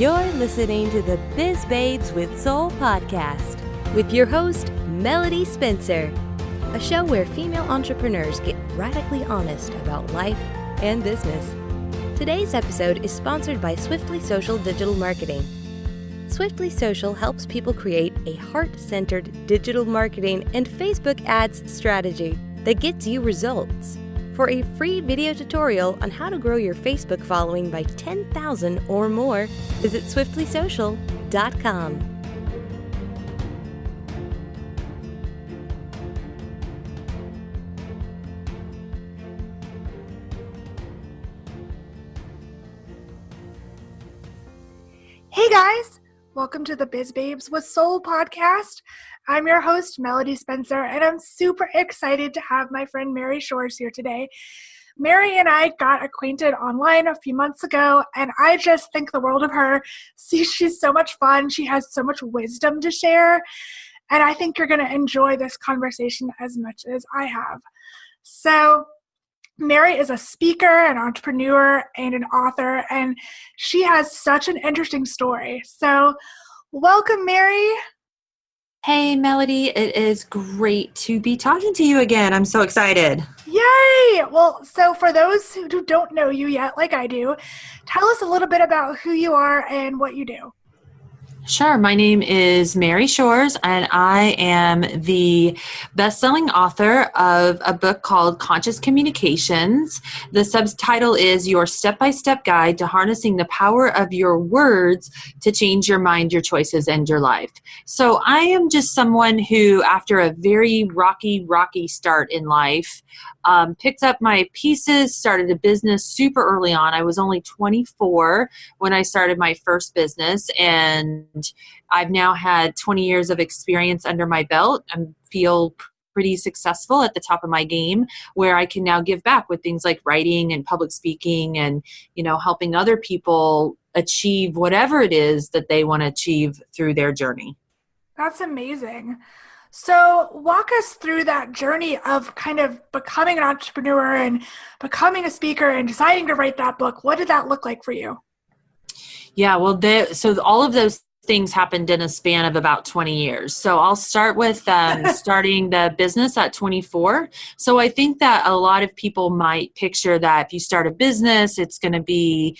You're listening to the Biz Babes with Soul podcast with your host, Melody Spencer, a show where female entrepreneurs get radically honest about life and business. Today's episode is sponsored by Swiftly Social Digital Marketing. Swiftly Social helps people create a heart-centered digital marketing and Facebook ads strategy that gets you results. For a free video tutorial on how to grow your Facebook following by 10,000 or more, visit swiftlysocial.com. Hey guys, welcome to the Biz Babes with Soul podcast. I'm your host, Melody Spencer, and I'm super excited to have my friend Mary Shores here today. Mary and I got acquainted online a few months ago, and I just think the world of her. See, she's so much fun. She has so much wisdom to share, and I think you're going to enjoy this conversation as much as I have. So, Mary is a speaker, an entrepreneur, and an author, and she has such an interesting story. So, welcome, Mary. Hey, Melody. It is great to be talking to you again. I'm so excited. Yay! Well, so for those who don't know you yet, like I do, tell us a little bit about who you are and what you do. Sure. My name is Mary Shores, and I am the best-selling author of a book called Conscious Communications. The subtitle is Your Step-by-Step Guide to Harnessing the Power of Your Words to Change Your Mind, Your Choices, and Your Life. So I am just someone who, after a very rocky start in life, picked up my pieces, started a business super early on. I was only 24 when I started my first business, and I've now had 20 years of experience under my belt. I feel pretty successful at the top of my game, where I can now give back with things like writing and public speaking and, helping other people achieve whatever it is that they want to achieve through their journey. That's amazing. So walk us through that journey of kind of becoming an entrepreneur and becoming a speaker and deciding to write that book. What did that look like for you? Yeah, well, so all of those things happened in a span of about 20 years. So I'll start with starting the business at 24. So I think that a lot of people might picture that if you start a business, it's going to be,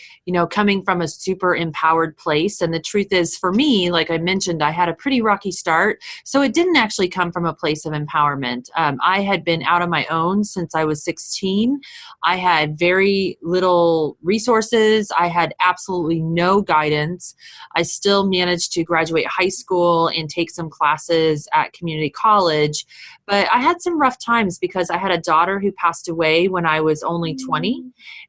coming from a super empowered place. And the truth is, for me, like I mentioned, I had a pretty rocky start. So it didn't actually come from a place of empowerment. I had been out on my own since I was 16. I had very little resources. I had absolutely no guidance. I still managed to graduate high school and take some classes at community college. But I had some rough times because I had a daughter who passed away when I was only 20.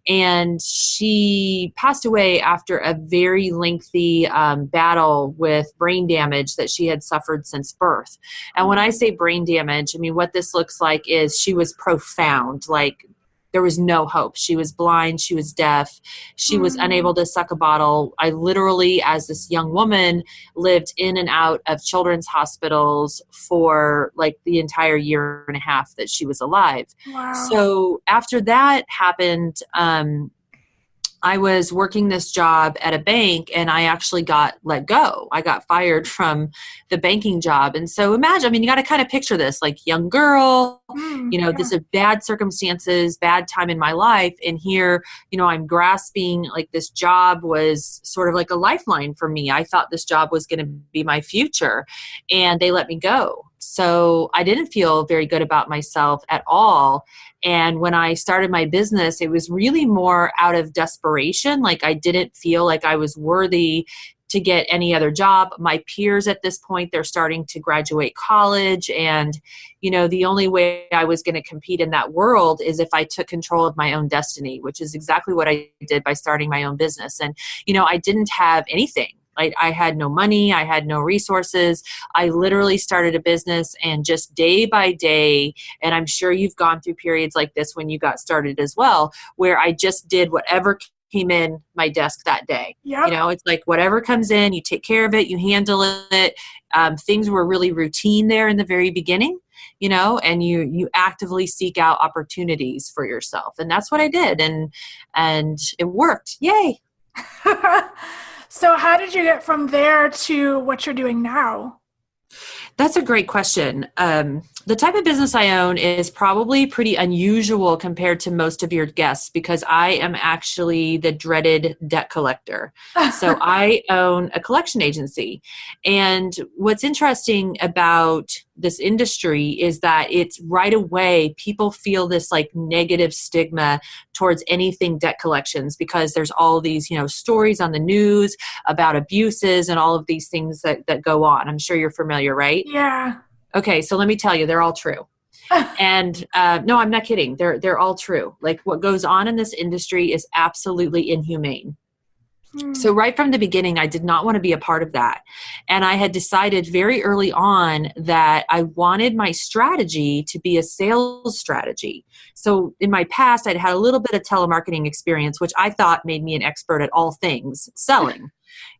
And she passed away after a very lengthy battle with brain damage that she had suffered since birth. And when I say brain damage, what this looks like is she was profound, like there was no hope. She was blind. She was deaf. She was unable to suck a bottle. I literally, as this young woman, lived in and out of children's hospitals for like the entire year and a half that she was alive. Wow. So after that happened, I was working this job at a bank, and I actually got let go. I got fired from the banking job. And so imagine, you got to kind of picture this, like young girl, this is bad circumstances, bad time in my life. And here, I'm grasping, like this job was sort of like a lifeline for me. I thought this job was going to be my future, and they let me go. So I didn't feel very good about myself at all. And when I started my business, it was really more out of desperation. Like I didn't feel like I was worthy to get any other job. My peers at this point, they're starting to graduate college. And, the only way I was going to compete in that world is if I took control of my own destiny, which is exactly what I did by starting my own business. And, I didn't have anything. I had no money. I had no resources. I literally started a business, and just day by day, and I'm sure you've gone through periods like this when you got started as well, where I just did whatever came in my desk that day. Yep. It's like whatever comes in, you take care of it, you handle it. Things were really routine there in the very beginning, and you actively seek out opportunities for yourself. And that's what I did. And it worked. Yay. So how did you get from there to what you're doing now? That's a great question. The type of business I own is probably pretty unusual compared to most of your guests because I am actually the dreaded debt collector. So I own a collection agency. And what's interesting about this industry is that it's right away, people feel this like negative stigma towards anything debt collections because there's all these, stories on the news about abuses and all of these things that go on. I'm sure you're familiar, right? Yeah. Okay, so let me tell you, they're all true. And no, I'm not kidding. They're all true. Like what goes on in this industry is absolutely inhumane. So right from the beginning, I did not want to be a part of that. And I had decided very early on that I wanted my strategy to be a sales strategy. So in my past, I'd had a little bit of telemarketing experience, which I thought made me an expert at all things selling.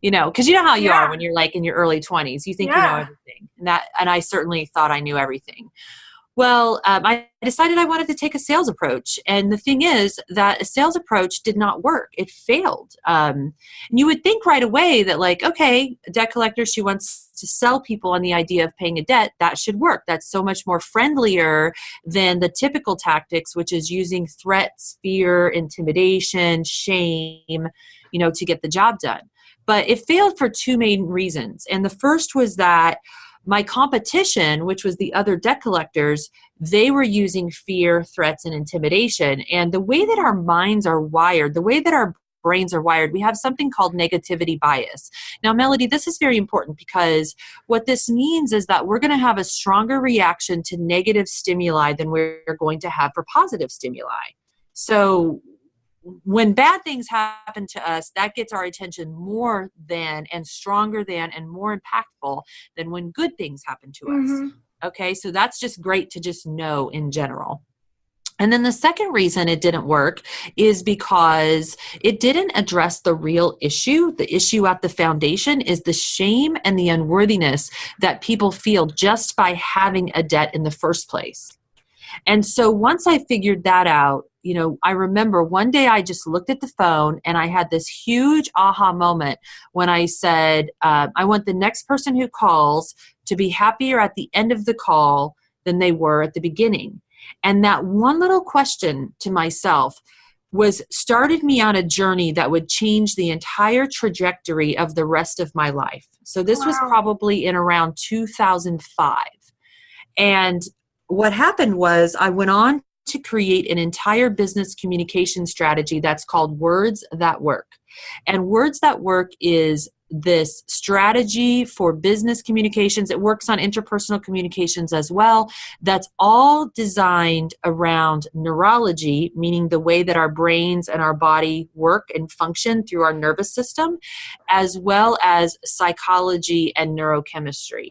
Because you know how you are when you're like in your early 20s, you think you know everything. And I certainly thought I knew everything. Well, I decided I wanted to take a sales approach. And the thing is that a sales approach did not work. It failed. And you would think right away that like, okay, a debt collector, she wants to sell people on the idea of paying a debt. That should work. That's so much more friendlier than the typical tactics, which is using threats, fear, intimidation, shame, to get the job done. But it failed for two main reasons. And the first was that my competition, which was the other debt collectors, they were using fear, threats, and intimidation. And the way that our minds are wired, the way that our brains are wired, we have something called negativity bias. Now, Melody, this is very important because what this means is that we're going to have a stronger reaction to negative stimuli than we're going to have for positive stimuli. So when bad things happen to us, that gets our attention more than and stronger than and more impactful than when good things happen to us. Okay, so that's just great to just know in general. And then the second reason it didn't work is because it didn't address the real issue. The issue at the foundation is the shame and the unworthiness that people feel just by having a debt in the first place. And so once I figured that out, I remember one day I just looked at the phone and I had this huge aha moment when I said, I want the next person who calls to be happier at the end of the call than they were at the beginning. And that one little question to myself started me on a journey that would change the entire trajectory of the rest of my life. So this was probably in around 2005. And what happened was I went on to create an entire business communication strategy that's called Words That Work. And Words That Work is this strategy for business communications. It works on interpersonal communications as well. That's all designed around neurology, meaning the way that our brains and our body work and function through our nervous system, as well as psychology and neurochemistry.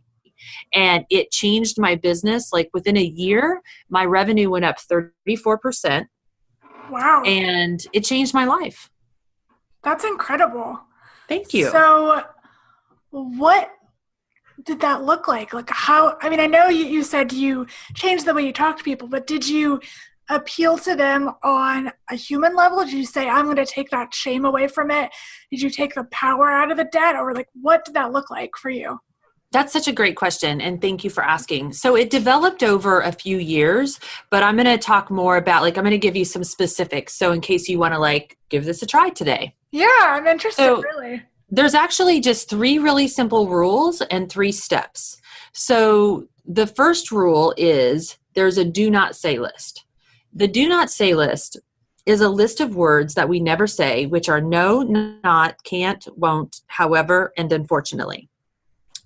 And it changed my business. Like within a year, my revenue went up 34%. Wow. And it changed my life. That's incredible. Thank you. So what did that look like? Like I know you said you changed the way you talk to people, but did you appeal to them on a human level? Did you say, I'm going to take that shame away from it? Did you take the power out of the debt? Or like, what did that look like for you? That's such a great question, and thank you for asking. So it developed over a few years, but I'm going to talk more about, I'm going to give you some specifics. So in case you want to give this a try today. Yeah, I'm interested, really. There's actually just 3 really simple rules and 3 steps. So the first rule is there's a do not say list. The do not say list is a list of words that we never say, which are no, not, can't, won't, however, and unfortunately.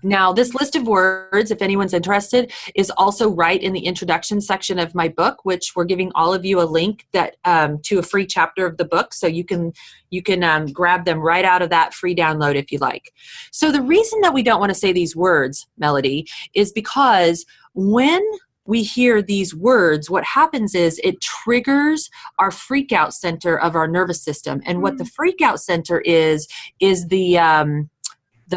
Now, this list of words, if anyone's interested, is also right in the introduction section of my book, which we're giving all of you a link that to a free chapter of the book, so you can grab them right out of that free download if you like. So the reason that we don't want to say these words, Melody, is because when we hear these words, what happens is it triggers our freak out center of our nervous system, and what the freak out center is the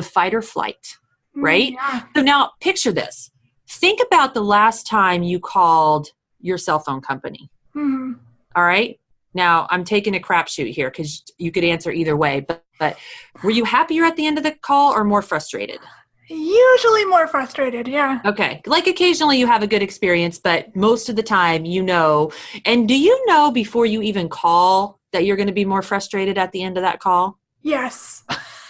fight or flight. Right? Yeah. So now picture this. Think about the last time you called your cell phone company. Mm-hmm. All right. Now, I'm taking a crapshoot here because you could answer either way, but were you happier at the end of the call or more frustrated? Usually more frustrated, yeah. Okay. Like occasionally you have a good experience, but most of the time, and do you know before you even call that you're going to be more frustrated at the end of that call? Yes.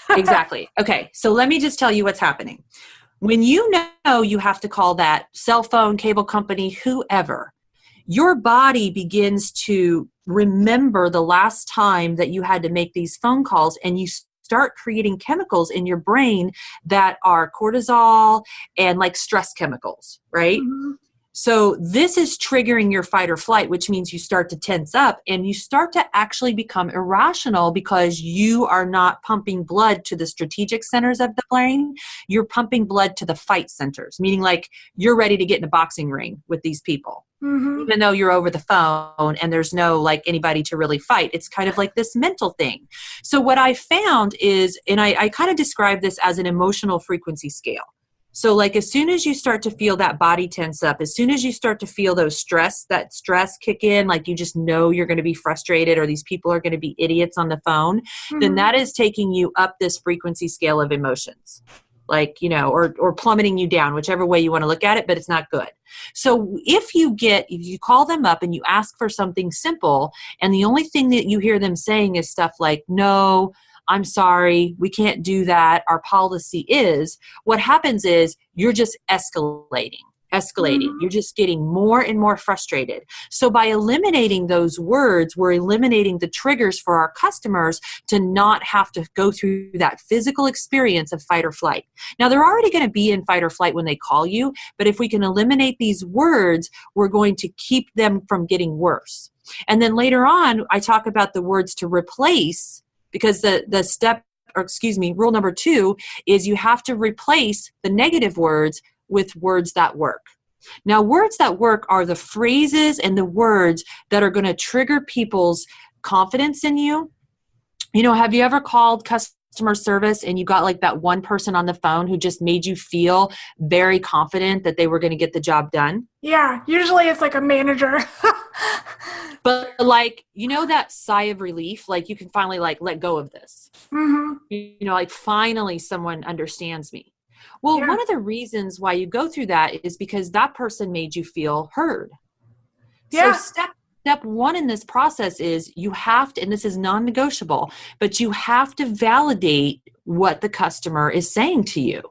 Exactly. Okay. So let me just tell you what's happening. When you know you have to call that cell phone, cable company, whoever, your body begins to remember the last time that you had to make these phone calls, and you start creating chemicals in your brain that are cortisol and like stress chemicals, right? Mm-hmm. So this is triggering your fight or flight, which means you start to tense up and you start to actually become irrational because you are not pumping blood to the strategic centers of the brain. You're pumping blood to the fight centers, meaning like you're ready to get in a boxing ring with these people. Mm-hmm. Even though you're over the phone and there's no like anybody to really fight. It's kind of like this mental thing. So what I found is, and I kind of describe this as an emotional frequency scale. So like as soon as you start to feel that body tense up, as soon as you start to feel that stress kick in, like you just know you're going to be frustrated or these people are going to be idiots on the phone, then that is taking you up this frequency scale of emotions. Like, or plummeting you down, whichever way you want to look at it, but it's not good. So if you call them up and you ask for something simple, and the only thing that you hear them saying is stuff like, no, I'm sorry, we can't do that, our policy is, what happens is you're just escalating. You're just getting more and more frustrated. So by eliminating those words, we're eliminating the triggers for our customers to not have to go through that physical experience of fight or flight. Now, they're already going to be in fight or flight when they call you, but if we can eliminate these words, we're going to keep them from getting worse. And then later on, I talk about the words to replace, because rule number 2 is you have to replace the negative words with words that work. Now, words that work are the phrases and the words that are going to trigger people's confidence in you. Have you ever called customer service and you got like that one person on the phone who just made you feel very confident that they were going to get the job done? Yeah, usually it's like a manager. But like, that sigh of relief, like you can finally like let go of this. Mm-hmm. Like finally someone understands me. Well, one of the reasons why you go through that is because that person made you feel heard. Yeah. So step 1 in this process is you have to, and this is non-negotiable, but you have to validate what the customer is saying to you.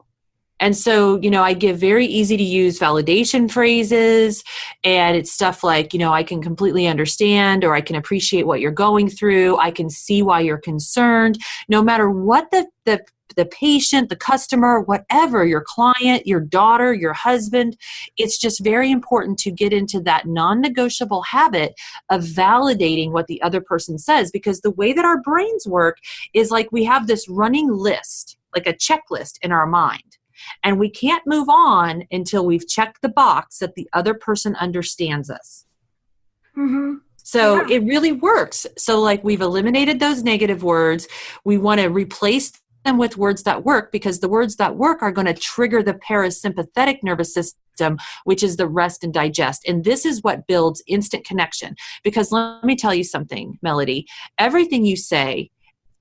And so, I give very easy to use validation phrases, and it's stuff like, I can completely understand, or I can appreciate what you're going through. I can see why you're concerned. No matter what the patient, the customer, whatever, your client, your daughter, your husband, it's just very important to get into that non-negotiable habit of validating what the other person says, because the way that our brains work is like we have this running list, like a checklist in our mind. And we can't move on until we've checked the box that the other person understands us. Mm-hmm. So it really works. So like we've eliminated those negative words. We want to replace them with words that work, because the words that work are going to trigger the parasympathetic nervous system, which is the rest and digest. And this is what builds instant connection. Because let me tell you something, Melody, everything you say,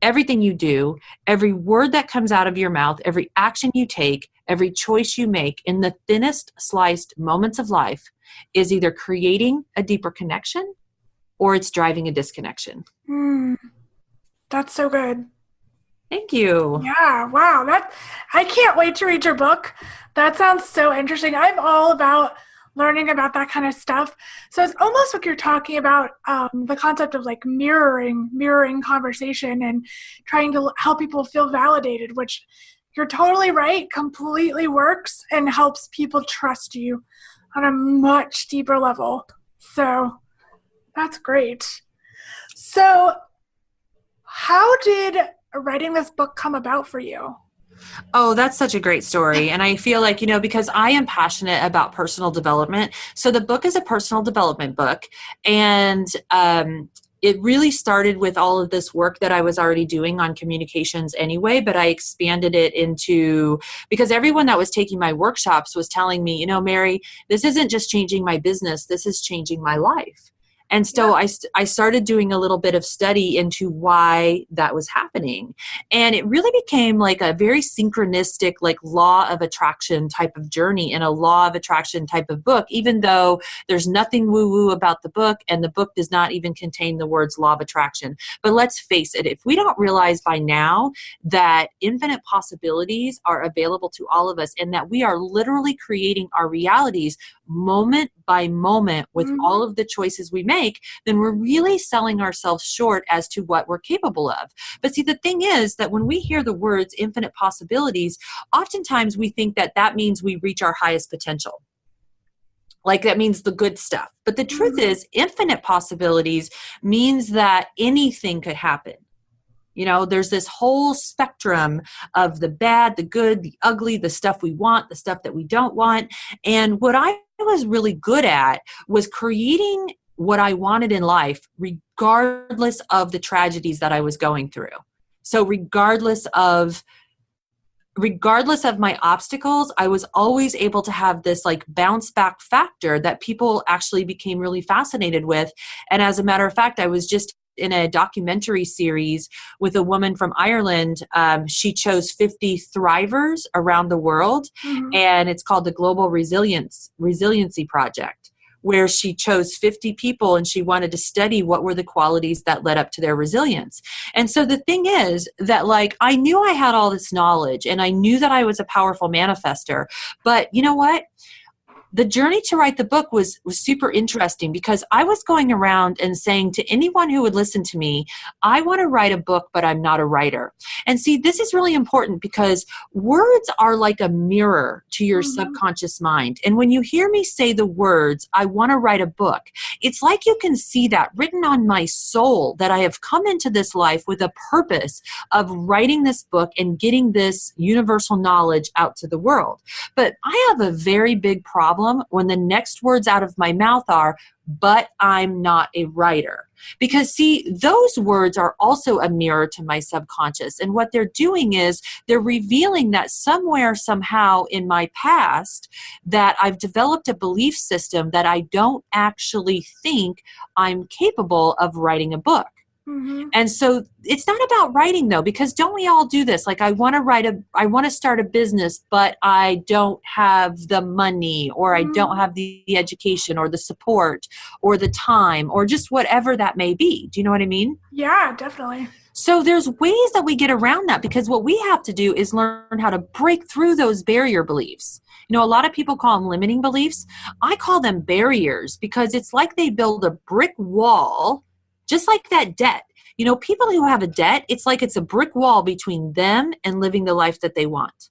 everything you do, every word that comes out of your mouth, every action you take, every choice you make in the thinnest sliced moments of life is either creating a deeper connection or it's driving a disconnection. That's so good. Thank you. Yeah, wow. I can't wait to read your book. That sounds so interesting. I'm all about learning about that kind of stuff. So it's almost like you're talking about the concept of like mirroring conversation and trying to help people feel validated, which you're totally right, completely works and helps people trust you on a much deeper level. So that's great. So how did writing this book come about for you? Oh, that's such a great story. And I feel like, because I am passionate about personal development. So the book is a personal development book. And it really started with all of this work that I was already doing on communications anyway, but I expanded it because everyone that was taking my workshops was telling me, Mary, this isn't just changing my business, this is changing my life. And so I started doing a little bit of study into why that was happening. And it really became like a very synchronistic, like law of attraction type of journey and a law of attraction type of book, even though there's nothing woo-woo about the book and the book does not even contain the words law of attraction. But let's face it, if we don't realize by now that infinite possibilities are available to all of us and that we are literally creating our realities moment by moment with all of the choices we make, then we're really selling ourselves short as to what we're capable of. But see, the thing is that when we hear the words infinite possibilities, oftentimes we think that that means we reach our highest potential. Like that means the good stuff. But the truth is, infinite possibilities means that anything could happen. You know, there's this whole spectrum of the bad, the good, the ugly, the stuff we want, the stuff that we don't want. And what I was really good at was creating what I wanted in life, regardless of the tragedies that I was going through. So regardless of my obstacles, I was always able to have this like bounce back factor that people actually became really fascinated with. And as a matter of fact, I was just in a documentary series with a woman from Ireland. She chose 50 thrivers around the world, and it's called the Global Resiliency Project, where she chose 50 people and she wanted to study what were the qualities that led up to their resilience. And so the thing is that like, I knew I had all this knowledge and I knew that I was a powerful manifester, but you know what? The journey to write the book was super interesting because I was going around and saying to anyone who would listen to me, I want to write a book, but I'm not a writer. And see, this is really important because words are like a mirror to your subconscious mind. And when you hear me say the words, I want to write a book, it's like you can see that written on my soul that I have come into this life with a purpose of writing this book and getting this universal knowledge out to the world. But I have a very big problem when the next words out of my mouth are, but I'm not a writer. Because see, those words are also a mirror to my subconscious. And what they're doing is they're revealing that somewhere, somehow in my past, that I've developed a belief system that I don't actually think I'm capable of writing a book. And so it's not about writing though, because don't we all do this? Like I want to start a business, but I don't have the money or I don't have the education or the support or the time or just whatever that may be. Do you know what I mean? Yeah, definitely. So there's ways that we get around that because what we have to do is learn how to break through those barrier beliefs. You know, a lot of people call them limiting beliefs. I call them barriers because it's like they build a brick wall. Just like that debt. You know, people who have a debt, it's like it's a brick wall between them and living the life that they want.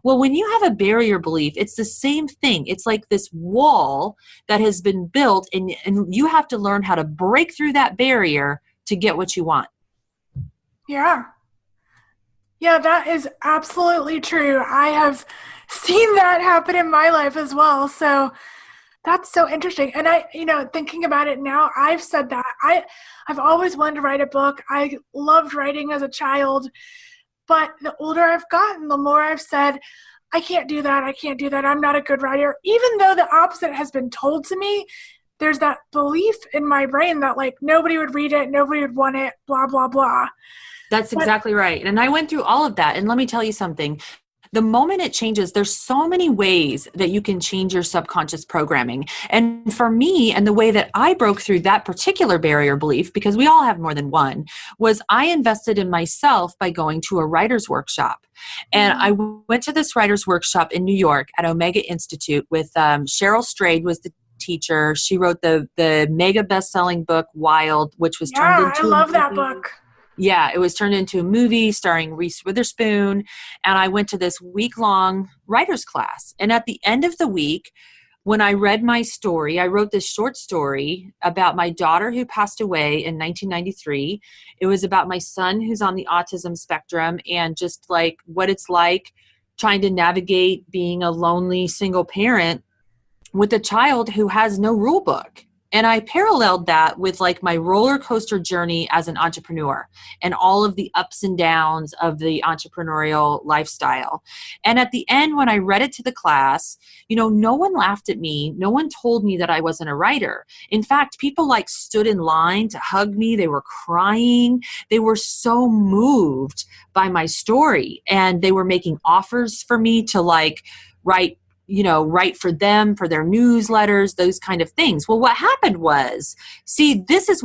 Well, when you have a barrier belief, it's the same thing. It's like this wall that has been built and you have to learn how to break through that barrier to get what you want. Yeah. Yeah, that is absolutely true. I have seen that happen in my life as well. So that's so interesting. And thinking about it now, I've said that. I've always wanted to write a book. I loved writing as a child. But the older I've gotten, the more I've said, I can't do that. I can't do that. I'm not a good writer. Even though the opposite has been told to me, there's that belief in my brain that like nobody would read it, nobody would want it, blah, blah, blah. That's exactly right. And I went through all of that. And let me tell you something. The moment it changes, there's so many ways that you can change your subconscious programming. And for me, and the way that I broke through that particular barrier belief, because we all have more than one, was I invested in myself by going to a writer's workshop. And I went to this writer's workshop in New York at Omega Institute with Cheryl Strayed was the teacher. She wrote the mega best-selling book, Wild, which was turned into I love that book. Yeah, it was turned into a movie starring Reese Witherspoon. And I went to this week-long writer's class. And at the end of the week, when I read my story, I wrote this short story about my daughter who passed away in 1993. It was about my son who's on the autism spectrum and just like what it's like trying to navigate being a lonely single parent with a child who has no rule book. And I paralleled that with like my roller coaster journey as an entrepreneur and all of the ups and downs of the entrepreneurial lifestyle. And at the end, when I read it to the class, no one laughed at me. No one told me that I wasn't a writer. In fact, people like stood in line to hug me. They were crying. They were so moved by my story, and they were making offers for me to like write for them, for their newsletters, those kind of things. Well, what happened was, see, this is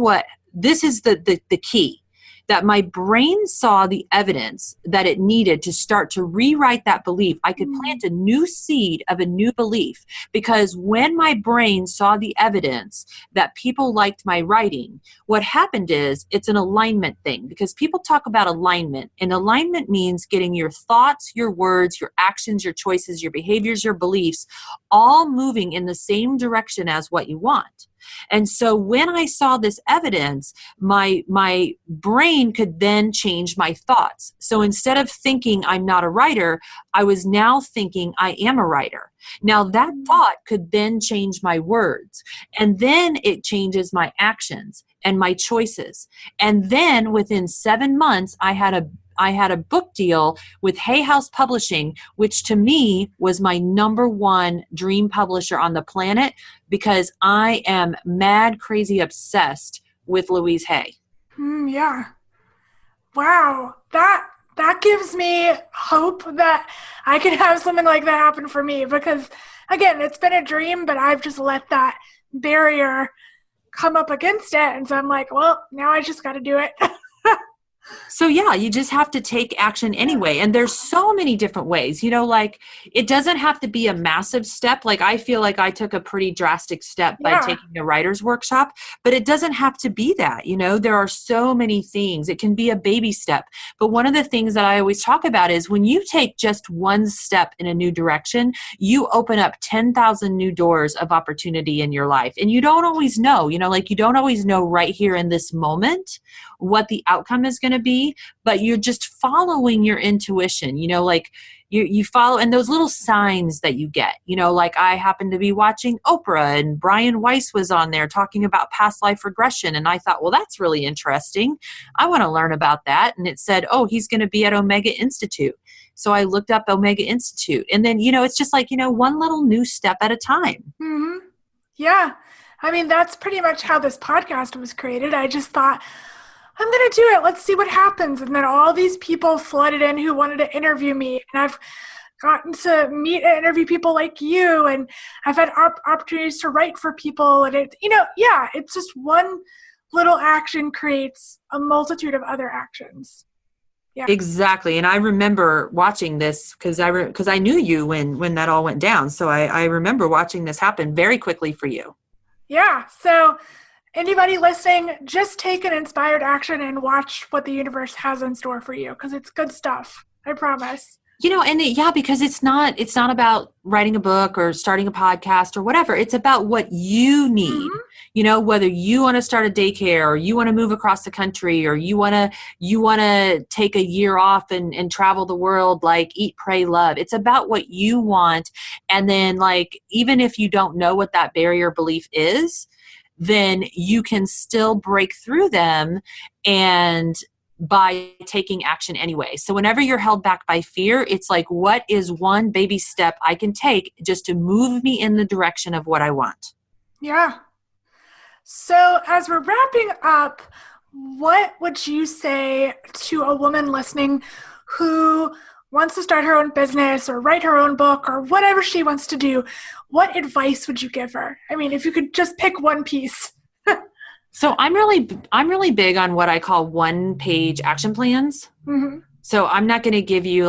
the key, that my brain saw the evidence that it needed to start to rewrite that belief. I could plant a new seed of a new belief, because when my brain saw the evidence that people liked my writing, what happened is it's an alignment thing, because people talk about alignment, and alignment means getting your thoughts, your words, your actions, your choices, your behaviors, your beliefs, all moving in the same direction as what you want. And so when I saw this evidence, my brain could then change my thoughts. So instead of thinking I'm not a writer, I was now thinking I am a writer. Now that thought could then change my words, and then it changes my actions and my choices. And then within 7 months, I had a book deal with Hay House Publishing, which to me was my number one dream publisher on the planet, because I am mad, crazy, obsessed with Louise Hay. Yeah. Wow. That gives me hope that I can have something like that happen for me, because again, it's been a dream, but I've just let that barrier come up against it. And so I'm like, well, now I just got to do it. So yeah, you just have to take action anyway. And there's so many different ways, like it doesn't have to be a massive step. Like I feel like I took a pretty drastic step by taking a writer's workshop, but it doesn't have to be that, there are so many things. It can be a baby step. But one of the things that I always talk about is when you take just one step in a new direction, you open up 10,000 new doors of opportunity in your life. And you don't always know, you don't always know right here in this moment what the outcome is going to be, but you're just following your intuition, you follow, and those little signs that you get, like I happened to be watching Oprah, and Brian Weiss was on there talking about past life regression. And I thought, well, that's really interesting. I want to learn about that. And it said, oh, he's going to be at Omega Institute. So I looked up Omega Institute, and then, it's just like, one little new step at a time. Mm-hmm. Yeah. I mean, that's pretty much how this podcast was created. I just thought, I'm going to do it. Let's see what happens. And then all these people flooded in who wanted to interview me. And I've gotten to meet and interview people like you. And I've had opportunities to write for people. And it's just one little action creates a multitude of other actions. Yeah. Exactly. And I remember watching this because I knew you when that all went down. So I remember watching this happen very quickly for you. Yeah. So anybody listening, just take an inspired action and watch what the universe has in store for you, because it's good stuff. I promise. Because it's not about writing a book or starting a podcast or whatever. It's about what you need. Mm-hmm. Whether you want to start a daycare, or you want to move across the country, or you want to take a year off and travel the world, like eat, pray, love. It's about what you want. And then even if you don't know what that barrier belief is, then you can still break through them and by taking action anyway. So whenever you're held back by fear, it's like, what is one baby step I can take just to move me in the direction of what I want? Yeah. So as we're wrapping up, what would you say to a woman listening who wants to start her own business or write her own book or whatever she wants to do? What advice would you give her? I mean, if you could just pick one piece. So I'm really big on what I call 1-page action plans. Mm-hmm. So I'm not going to give you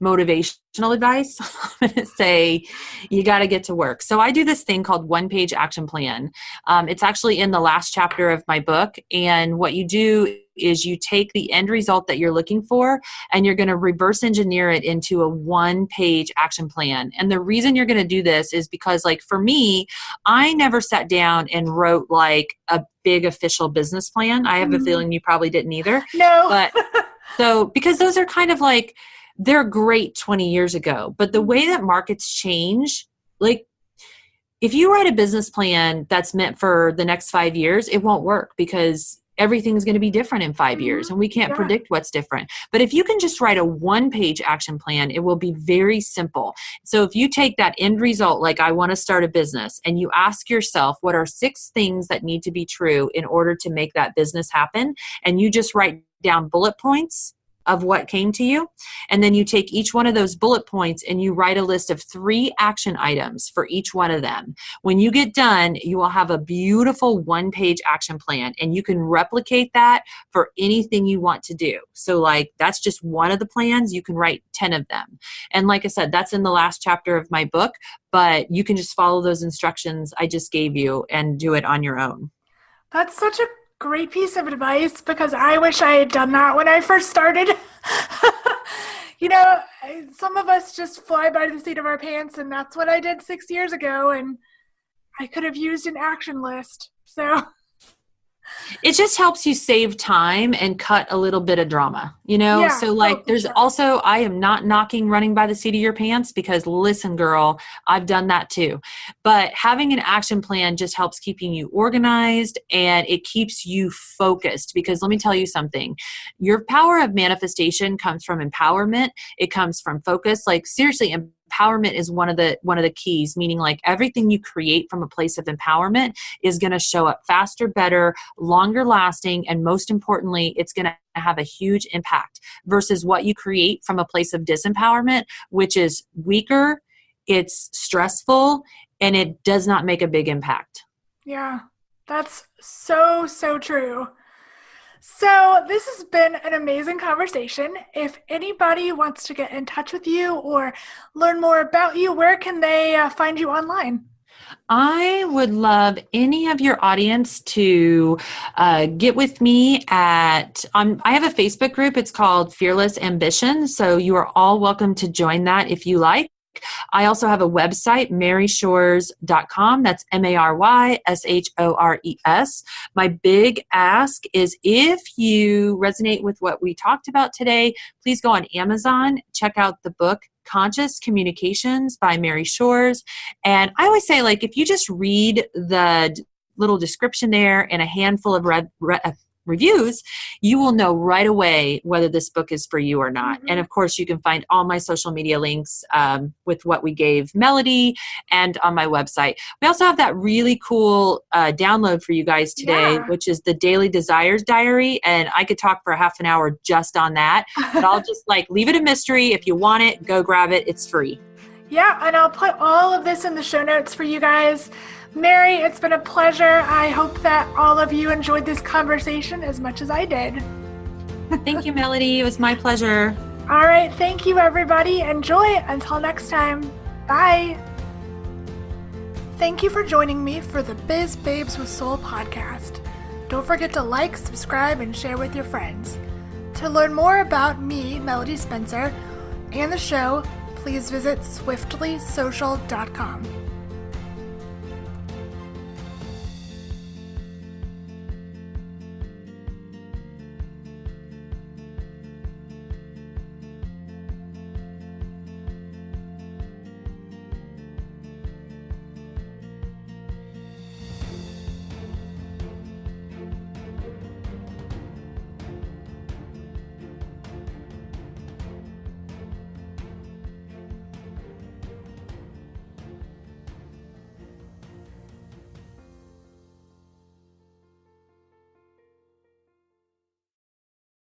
motivational advice. I'm going to say you got to get to work. So I do this thing called 1-page action plan. It's actually in the last chapter of my book. And what you do is you take the end result that you're looking for and you're going to reverse engineer it into a 1-page action plan. And the reason you're going to do this is because for me, I never sat down and wrote a big official business plan. I have a feeling you probably didn't either. No. But so because those are kind of they're great 20 years ago, but the way that markets change, if you write a business plan that's meant for the next 5 years, it won't work because everything's going to be different in 5 years and we can't predict what's different. But if you can just write a 1-page action plan, it will be very simple. So if you take that end result, like I want to start a business, and you ask yourself, what are 6 things that need to be true in order to make that business happen? And you just write down bullet points of what came to you. And then you take each one of those bullet points and you write a list of 3 action items for each one of them. When you get done, you will have a beautiful 1-page action plan, and you can replicate that for anything you want to do. So like, that's just one of the plans. You can write 10 of them. And like I said, that's in the last chapter of my book, but you can just follow those instructions I just gave you and do it on your own. That's such a great piece of advice, because I wish I had done that when I first started. Some of us just fly by the seat of our pants, and that's what I did 6 years ago, and I could have used an action list. So it just helps you save time and cut a little bit of drama, So like there's also, I am not knocking running by the seat of your pants, because listen, girl, I've done that too. But having an action plan just helps keeping you organized, and it keeps you focused, because let me tell you something, your power of manifestation comes from empowerment. It comes from focus. Like seriously, empowerment is one of the keys, meaning like everything you create from a place of empowerment is going to show up faster, better, longer lasting, and most importantly, it's going to have a huge impact versus what you create from a place of disempowerment, which is weaker, it's stressful, and it does not make a big impact. Yeah, that's so, so true. So this has been an amazing conversation. If anybody wants to get in touch with you or learn more about you, where can they find you online? I would love any of your audience to get with me I have a Facebook group. It's called Fearless Ambition. So you are all welcome to join that if you like. I also have a website, maryshores.com. That's MaryShores. My big ask is, if you resonate with what we talked about today, please go on Amazon, check out the book Conscious Communications by Mary Shores. And I always say, like, if you just read the little description there and a handful of reviews, you will know right away whether this book is for you or not. Mm-hmm. And of course, you can find all my social media links with what we gave Melody and on my website. We also have that really cool download for you guys today, which is the Daily Desires Diary. And I could talk for half an hour just on that, but I'll just leave it a mystery. If you want it, go grab it. It's free. Yeah, and I'll put all of this in the show notes for you guys. Mary, it's been a pleasure. I hope that all of you enjoyed this conversation as much as I did. Thank you, Melody. It was my pleasure. All right. Thank you, everybody. Enjoy. Until next time. Bye. Thank you for joining me for the Biz Babes with Soul podcast. Don't forget to like, subscribe, and share with your friends. To learn more about me, Melody Spencer, and the show, please visit swiftlysocial.com.